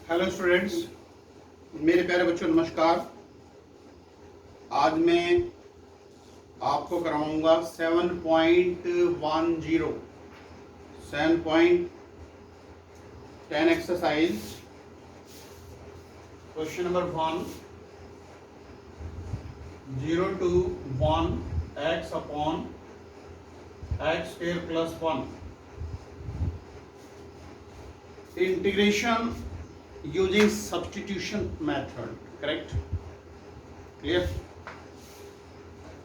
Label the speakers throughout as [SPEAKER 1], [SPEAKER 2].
[SPEAKER 1] Hello students, मेरे प्यारे बच्चों नमस्कार। आज मैं आपको कराऊंगा 7.10 exercise. Question number 1, 0 to 1 x upon x square plus 1 integration using substitution method. Correct, clear?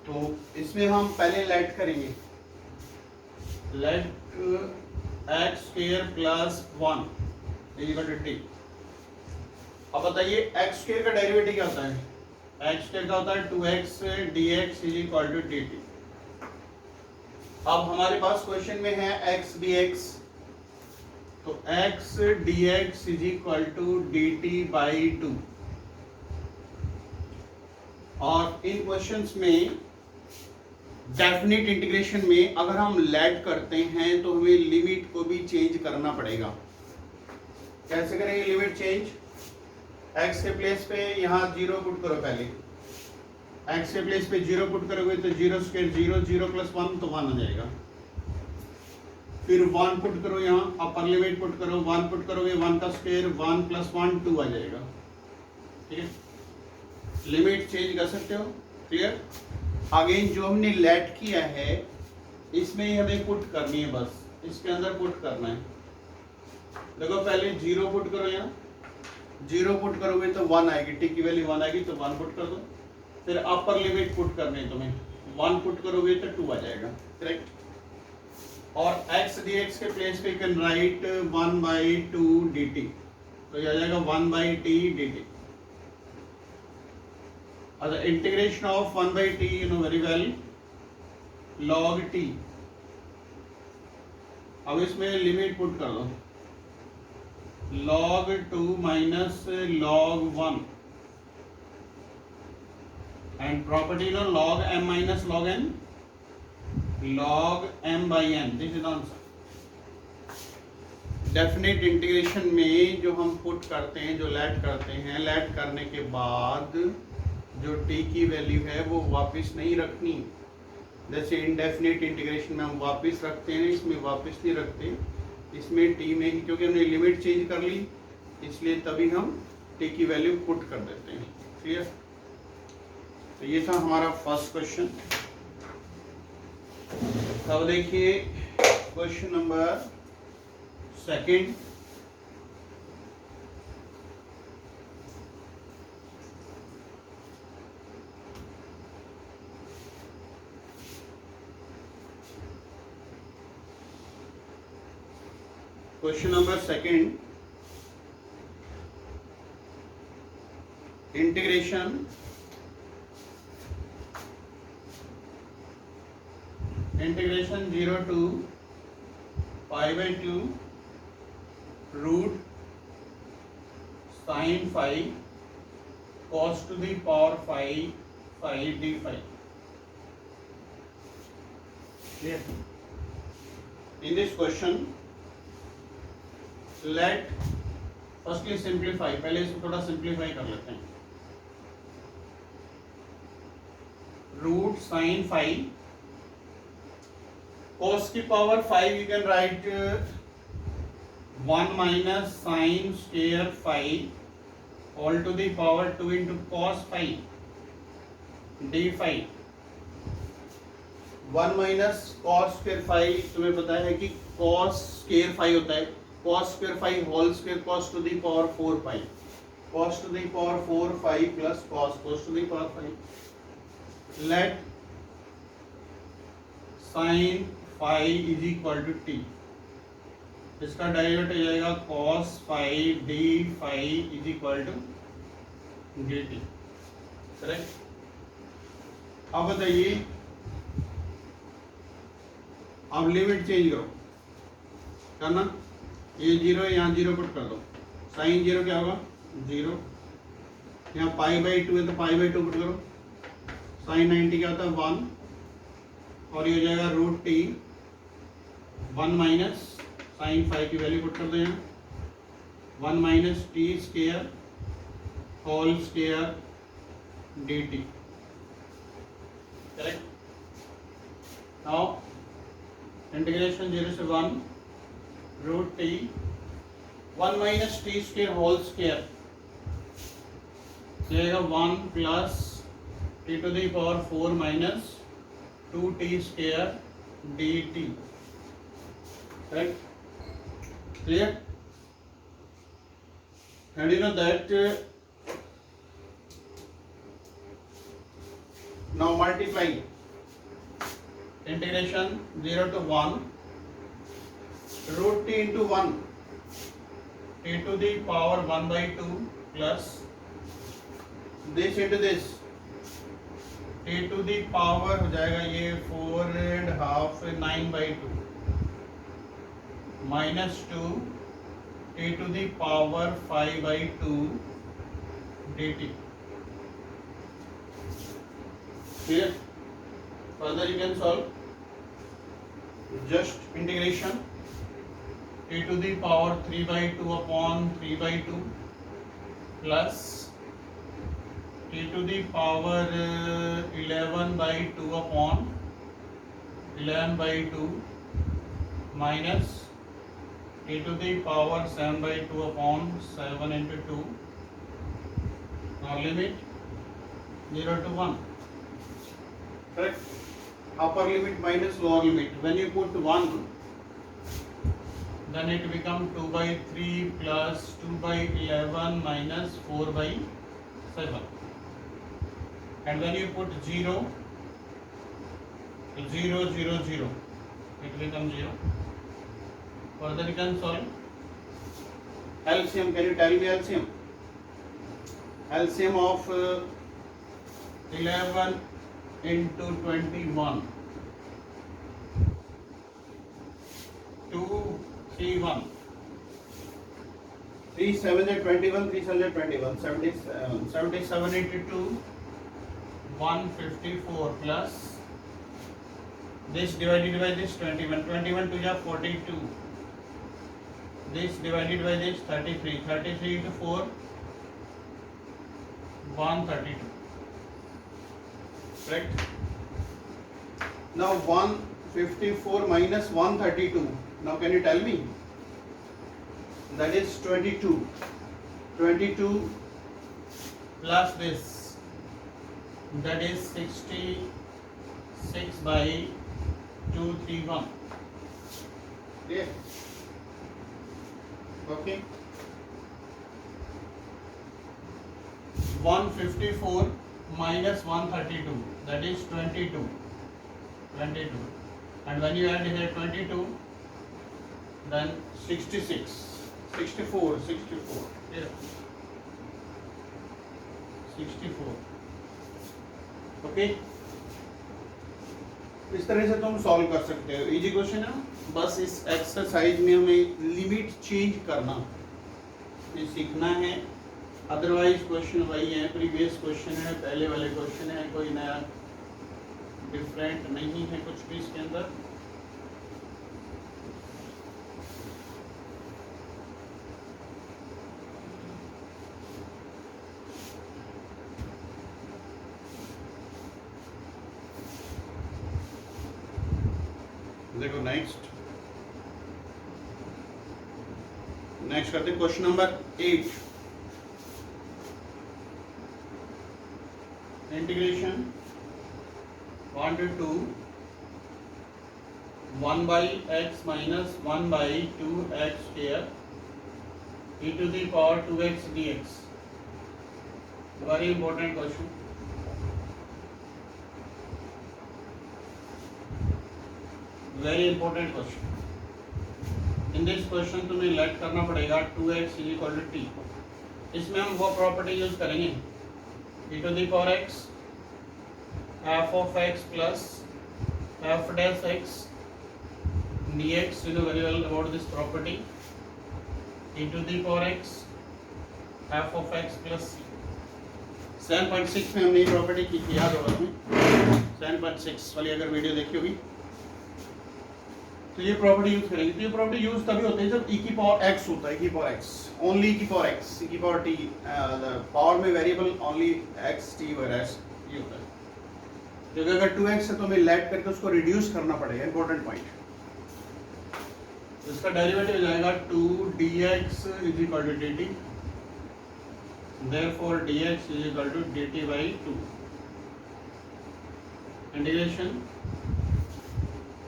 [SPEAKER 1] तो इसमें हम पहले लेट करेंगे, let x square plus 1 equal to t. अब बताइए एक्स स्क्वायर का डेरिवेटिव क्या होता है? एक्स स्क्वायर का होता है 2x dx is equal to dt। अब हमारे पास क्वेश्चन में है x dx, तो x dx is equal to dt by 2। और इन क्वेश्चंस में डेफिनेट इंटीग्रेशन में अगर हम लेट करते हैं तो हमें लिमिट को भी चेंज करना पड़ेगा। कैसे करेंगे लिमिट चेंज? x के प्लेस पे यहाँ 0 पुट करो। पहले x के प्लेस पे 0 पुट करोगे तो 0 स्क्वायर 0, 0 प्लस 1 तो 1 आ जाएगा। फिर 1 पुट करो, यहाँ अपर लिमिट पुट करो, 1 पुट करोगे 1 का स्क्वायर 1 प्लस 1 2 आ जाएगा। ठीक है, लिमिट चेंज कर सकते हो। क्लियर? अगेन जो हमने लेट किया है इसमें ही हमें पुट करनी है, बस इसके अंदर पुट करना है। देखो पहले 0 पुट करो, यहाँ 0 पुट करोगे तो 1 आएगी, टी की वैल्यू 1 आएगी तो 1 पुट कर दो। फिर अपर लिमिट पुट करनी है तुम्हें, 1 पुट करोगे तो 2 आ जाएगा। करेक्ट? और x dx के प्लेस पे कैन राइट 1/2 dt, तो ये आ जाएगा 1/t dt। अच्छा, integration of 1/t you know very well, log t। अब इसमें लिमिट पुट कर दो, log 2 minus log 1 and property no log m minus log n, log m by n। This is answer. Definite integration में जो हम put करते हैं, जो लेट करते हैं, लेट करने के बाद जो t की वैल्यू है वो वापस नहीं रखनी। जैसे इनडेफिनेट इंटीग्रेशन में हम वापस रखते हैं, इसमें वापस नहीं रखते, इसमें t में ही, क्योंकि हमने लिमिट चेंज कर ली इसलिए तभी हम t की वैल्यू पुट कर देते हैं। क्लियर? तो ये था हमारा फर्स्ट क्वेश्चन। अब देखिए question number second. Question number second, integration integration 0 to π/2 root sin phi cos to the power phi d phi। Clear? In this question let firstly simplify, पहले इसको थोड़ा सिंप्लीफाई कर लेते हैं। रूट sin phi cos की power 5 you can write 1 minus sin square phi all to the power 2 into cos phi d phi। 1 minus cos square phi, तुम्हें पता है कि cos square phi होता है, cos square phi whole square cos to the power 4 phi, cos to the power 4 phi plus cos to the power phi। let sin phi is equal to t, इसका derivative हो जाएगा cos phi d phi is equal to dt। Correct? अब बताइए, अब limit change करो, करना ये 0 है, यहाँ 0 पुट कर दो, साइन 0 क्या होगा 0, यहाँ π/2 है तो π/2 पुट करो, साइन 90 क्या होता है 1, और ये हो जाएगा रूट टी 1 माइनस साइन 5 की वैल्यू पुट कर दो यहाँ, 1 minus t square whole square dt. Correct? Now integration 0 से 1 root t 1 minus t square whole square जाएगा 1 plus t to the power 4 minus 2t square dt. Correct? Clear? And you know that now multiply integration 0 to 1 root t into 1 t to the power 1 by 2 plus this into this t to the power हो जाएगा ये 4.5 9 by 2 minus 2 t to the power 5 by 2 dt. Clear? Further you can solve just integration t to the power 3 by 2 upon 3 by 2 plus t to the power 11 by 2 upon 11 by 2 minus t to the power 7 by 2 upon 7 into 2. Now limit 0 to 1. Correct? Upper limit minus lower limit. When you put 1, then it becomes 2 by 3 plus 2 by 11 minus 4 by 7. And when you put 0, 0, 0, 0, it becomes 0. Further you can solve LCM. Can you tell me LCM? LCM of 11 into 21. 2, 3, 1. 3 7 is 21. 3 7 is 21. 77 into 2. 154 plus this divided by this 21. 21 to 42. This divided by this 33. 33 into 4 132. Correct? Now 154 minus 132. Now can you tell me? That is 22. 22 plus this, that is 66 by 231. Yeah. Okay. 154 minus 132, that is 22. 22. And when you add here 22, then 66. 64. 64. Yeah. 64. Okay. इस तरह से तुम solve कर सकते हो. Easy question है. बस इस एक्सरसाइज में हमें लिमिट चेंज करना ये सीखना है. अदरवाइज क्वेश्चन वही है, प्रीवियस क्वेश्चन है, पहले वाले क्वेश्चन है, कोई नया डिफरेंट नहीं है कुछ भी इसके अंदर. देखो नेक्स्ट करते question number 8. Integration 1 to 2 1 by x minus 1 by 2x square e to the power 2x dx. Very important question. Very important question. In this question तुम्हें लेट करना पड़ेगा 2x is equal to t. इसमें हम वो property use करेंगे e to the power x f of x plus f dash x dx. You know very well about this property. E to the power x f of x plus 7.6 में हमने ये property की थी, याद होगा तुम्हें 7.6 वाली अगर वीडियो देखी होगी. तो ये प्रॉपर्टी यूज करेंगे। तो ये प्रॉपर्टी यूज तभी होती है जब e की पावर x होता है, e की पावर x, ओनली e की पावर x, e की पावर t, पावर में वेरिएबल ओनली x t वगैरह ये होता है। क्योंकि अगर 2x है तो हमें लेट करके उसको रिड्यूस करना पड़ेगा, इंपॉर्टेंट पॉइंट। तो इसका डेरिवेटिव हो जाएगा 2dx is equal to dt, therefore dx is equal to dt by 2। Integration,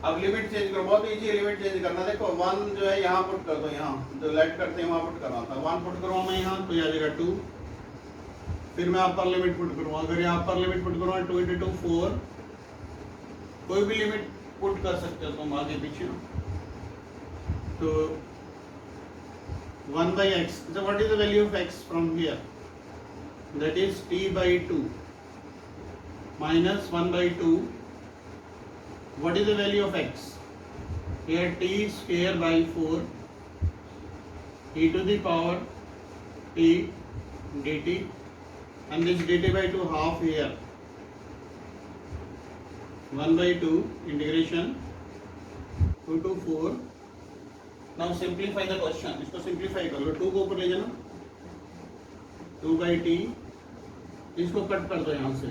[SPEAKER 1] अब लिमिट चेंज करो, बहुत इजी है लिमिट चेंज करना। देखो 1 जो है यहाँ पुट कर दो, यहाँ जो लेट करते हैं वहाँ पुट करना था, 1 पुट करूँगा मैं यहाँ तो ये आ जाएगा 2, फिर मैं अपर लिमिट पुट करूँगा, अगर यहाँ अपर लिमिट पुट करूँगा 2 × 2 4, कोई भी लिमिट पुट कर सकते हो तुम आगे पीछे। तो 1/x, so what is the value of x from here? That is t by 2 minus 1/2. What is the value of x? Here t square by 4 e to the power t dt, and this dt by 2 half here 1/2 integration 2 to 4. Now simplify the question. इसको simplify कर लो, 2 को ऊपर ले जाना, 2/t, इसको cut कर दो यहाँ से,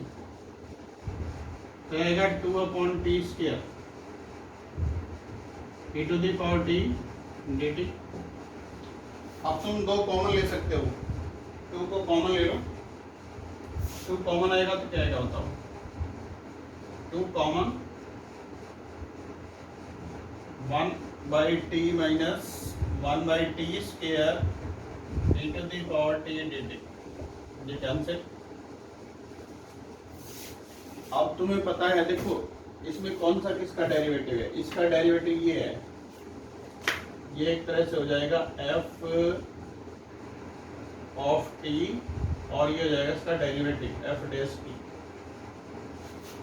[SPEAKER 1] तो आएगा 2/t square e to the power t dt। अब तुम 2 कॉमन ले सकते हो, 2 को कॉमन ले लो, 2 कॉमन आएगा तो क्या आएगा बताओ, 2 common 1/t minus 1/t square e to the power t dt, ये कैंसिल। अब तुम्हें पता है, देखो इसमें कौन सा किसका डेरिवेटिव है, इसका डेरिवेटिव ये है, ये एक तरह से हो जाएगा f ऑफ t, और ये हो जाएगा इसका डेरिवेटिव f डैश t।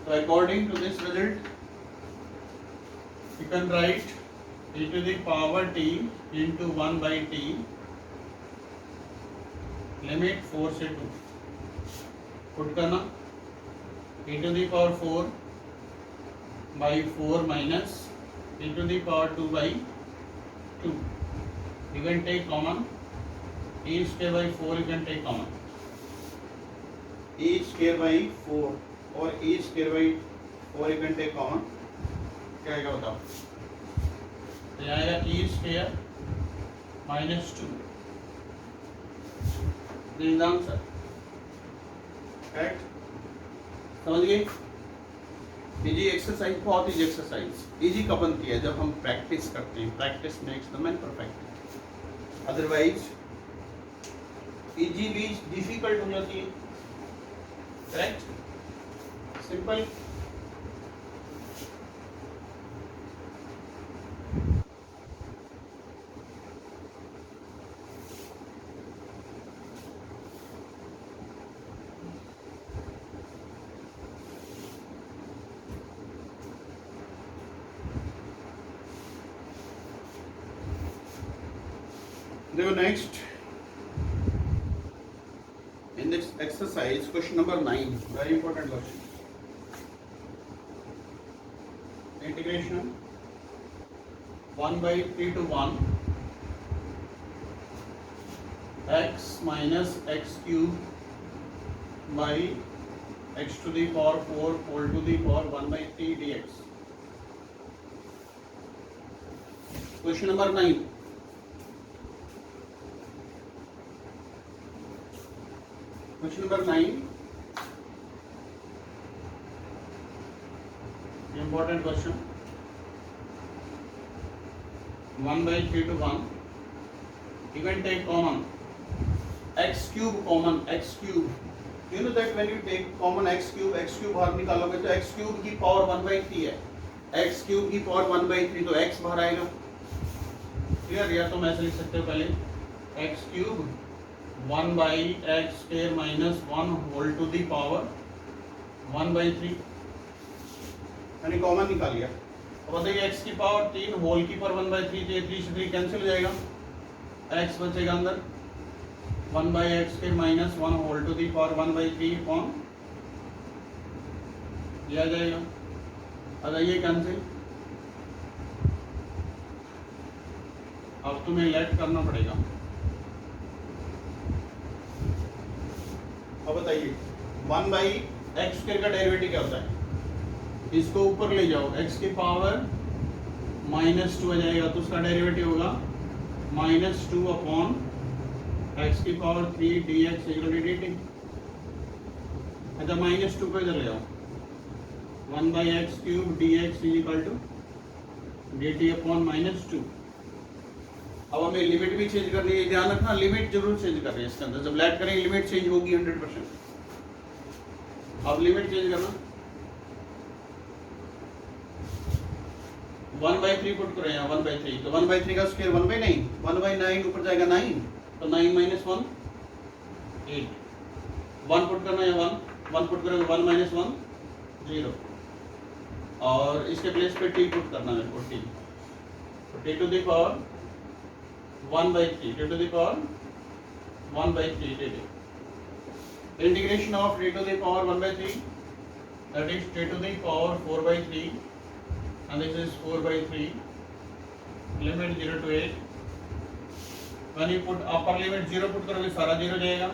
[SPEAKER 1] तो according to this result you can write e to the power t into 1/t limit 4 से 2 पुट करना, e to the power 4 by 4 minus e to the power 2 by 2. You can take common e square by 4, you can take common e square by 4 और e square by 4 you can take common, क्या आएगा बताओ, तो यहाँ आएगा e square minus 2, this is the answer, correct? समझ गए? Easy exercise, बहुत इजी एक्सरसाइज। इजी कब बनती है, जब हम प्रैक्टिस करते हैं, practice makes the man perfect. Otherwise easy भी डिफिकल्ट हो जाती है, करेक्ट? सिंपल। देखो next in this exercise question number 9, very important question. Integration 1/3 to 1 x minus x cube by x to the power 4 whole to the power 1/3 dx। Question number 9, question number 9 important question. 1/3 to 1 you can take common x cube, common x cube, you know that when you take common x cube बाहर निकालोगे तो x cube की power 1/3 है, x cube की power 1/3 तो x बाहर आएगा, clear? या तो मैं ऐसे लिख सकते हो पहले x cube 1/x square minus 1 whole to the power 1/3, यानी कॉमन निकाल लिया। अब बताइए x की पावर 3 होल की पावर 1/3, तो 3 से 3 कैंसिल हो जाएगा, x बचेगा अंदर 1/x square minus 1 whole to the power 1/3 upon ये आ जाएगा, आ जाइए कैंसिल, अब तुम्हें लेट करना पड़ेगा। अब बताइए 1/x² का डेरिवेटिव क्या होता है? इसको ऊपर ले जाओ, x की पावर -2 आ जाएगा तो उसका डेरिवेटिव होगा -2 अपॉन x की पावर 3 dx dt। अच्छा -2 को इधर ले आओ, 1/x³ dx dt अपॉन -2। अब हमें लिमिट भी चेंज करनी है, ध्यान रखना लिमिट जरूर चेंज कर रहे हैं इसके अंदर, जब लेट करेंगे लिमिट चेंज होगी 100%। अब लिमिट चेंज करना, 1/3 पुट करो यहाँ, 1/3 तो 1/3 का स्क्वायर 1/9, 1/9 ऊपर जाएगा 9 तो 9 - 1 8, 1 पुट करना है 1 पुट करोगे 1 - 1 0, और इसके प्लेस पे t पुट करना है मेरे को, t तो t to the power 1/3, t to the power 1/3 dt, integration of t to the power 1/3, that is t to the power 4/3, and this is 4/3, limit 0 to 8। when you put upper limit 0 put करोगे सारा 0 जाएगा,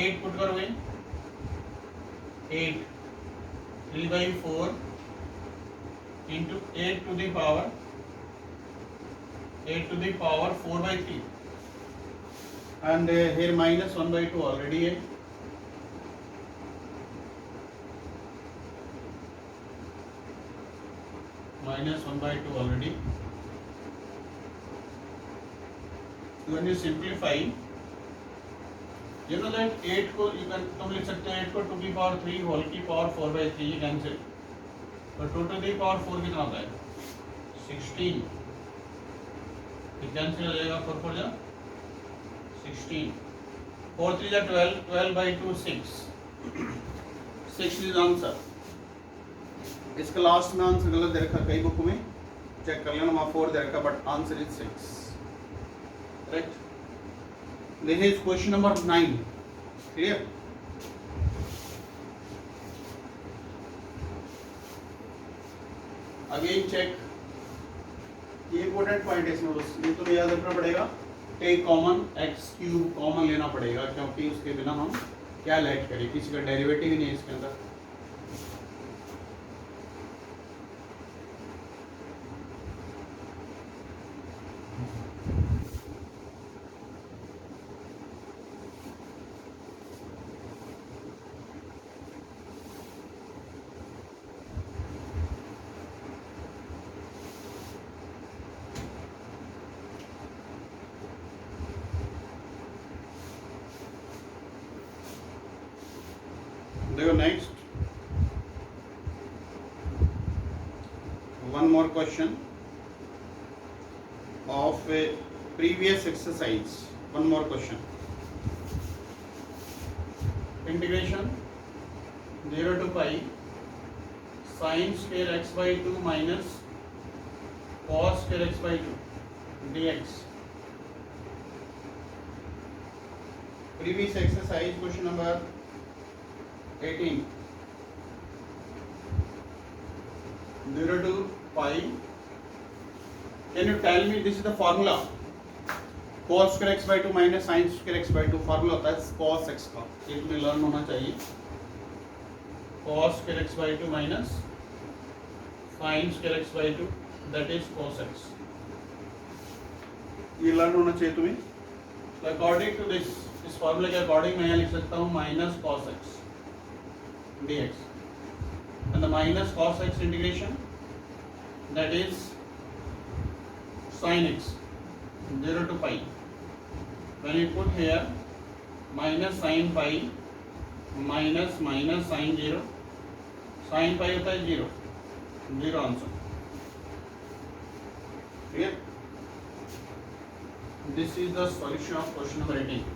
[SPEAKER 1] 8 put करोगे 8 3/4 into 8 to the power 4/3, and here -1/2 already है, -1/2 already। when you simplify you know that 8 को तुम लिख सकते हो 8 को 2 की पावर 3 होल की पावर 4/3 ये कैंसिल, तो 2 to the पावर 4 कितना होता है 16, कैंसिल हो जाएगा, 4 4 जा 16, 4 3 जा 12, 12/2 6, 6 इज आंसर। इसका लास्ट में आंसर गलत दे रखा, कई बुक में चेक कर लेना, वहाँ 4 दे रखा but answer is 6, correct. This is question number 9, clear. Again check, ये इंपॉर्टेंट पॉइंट है इसमें, बस ये तो याद रखना पड़ेगा, टेक कॉमन x³ कॉमन लेना पड़ेगा, क्योंकि उसके बिना हम क्या लेट करें, किसी का डेरिवेटिव ही नहीं है इसके अंदर। देखो next, one more question of a previous exercise, one more question, integration 0 to pi sin square x/2 minus cos square x/2 dx। previous exercise question number 18, 0 to pi, can you tell me this is the formula, cos square x/2 minus sin square x/2 formula होता है cos x का, ये तुम्हें learn होना चाहिए, cos square x/2 minus sin square x/2 that is cos x, ये learn होना चाहिए तुम्हें। तो अकॉर्डिंग टू दिस, इस फॉर्मूले के अकॉर्डिंग मैं यहाँ लिख सकता हूँ minus cos x dx, and the minus cos x integration that is sin x 0 to pi, when you put here minus sin pi minus minus sin 0, sin pi होता है 0, 0 answer, clear। This is the solution of question number 18।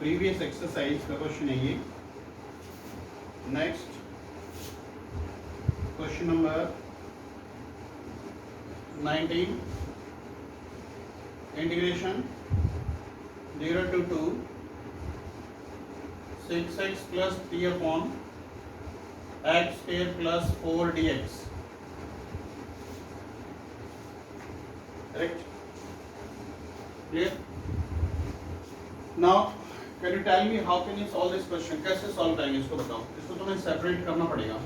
[SPEAKER 1] Previous exercise का question है ये। Next question number 19, integration 0 to 2 6x plus 3 upon x square plus 4 dx, correct, clear. Now can you tell me how can you solve this question, कैसे solve करेंगे इसको बताओ। इसको तुम्हें separate करना पड़ेगा,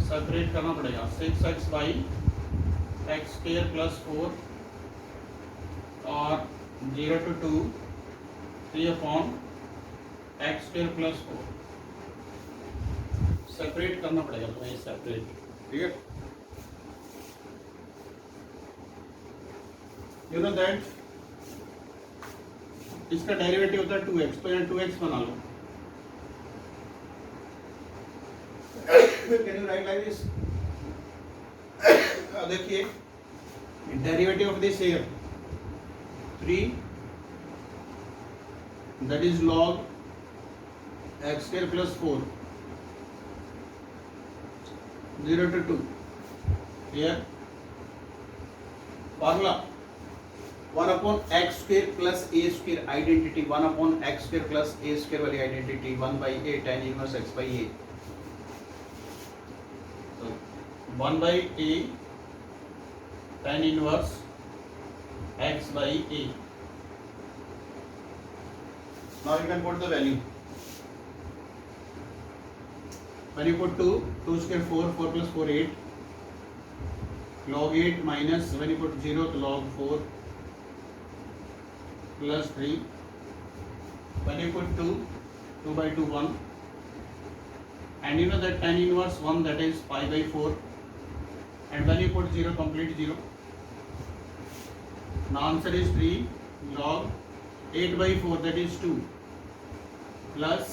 [SPEAKER 1] सेपरेट करना पड़ेगा। 6x by x square plus 4 और 0 to 2 3 upon x square plus 4, separate करना पड़ेगा तुम्हें, सेपरेट, ठीक है। यू नो दैट इसका डेरिवेटिव होता है 2x, तो यहाँ 2x बना लो। Can you write like this, देखिए derivative of this here 3, that is log x square plus 4, 0 to 2, here formula 1 upon x square plus a square identity, 1 upon x square plus a square वाली identity 1 by a tan inverse x by a, so 1 by a tan inverse x by a. Now you can put the value. When you put 2 square 4, 4 plus 4 8, log 8 minus when you put 0 to log 4 plus 3, when you put 2 by 2 1, and you know that tan inverse 1, that is pi by 4, and when you put 0 complete 0. Now answer is 3 log 8 by 4, that is 2, plus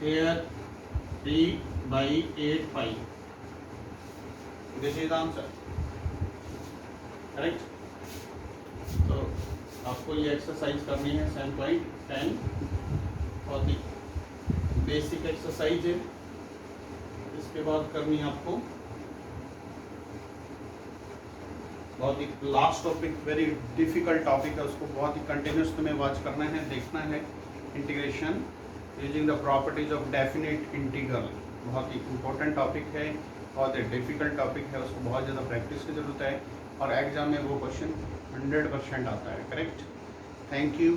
[SPEAKER 1] here 3 by 8 pi. This is the answer, correct? तो आपको ये exercise करनी है 7.10 और the basic exercise है। इसके बाद करनी है आपको बहुत ही last topic, very difficult topic है, उसको बहुत ही कंटिन्यूस तुम्हें वॉच करना है, देखना है। Integration using the properties of definite integral, बहुत ही इंपॉर्टेंट टॉपिक है, बहुत ही डिफिकल्ट टॉपिक है, उसको बहुत ज़्यादा प्रैक्टिस की ज़रूरत है और एग्जाम में वो क्वेश्चन 100% आता है, करेक्ट। Thank you.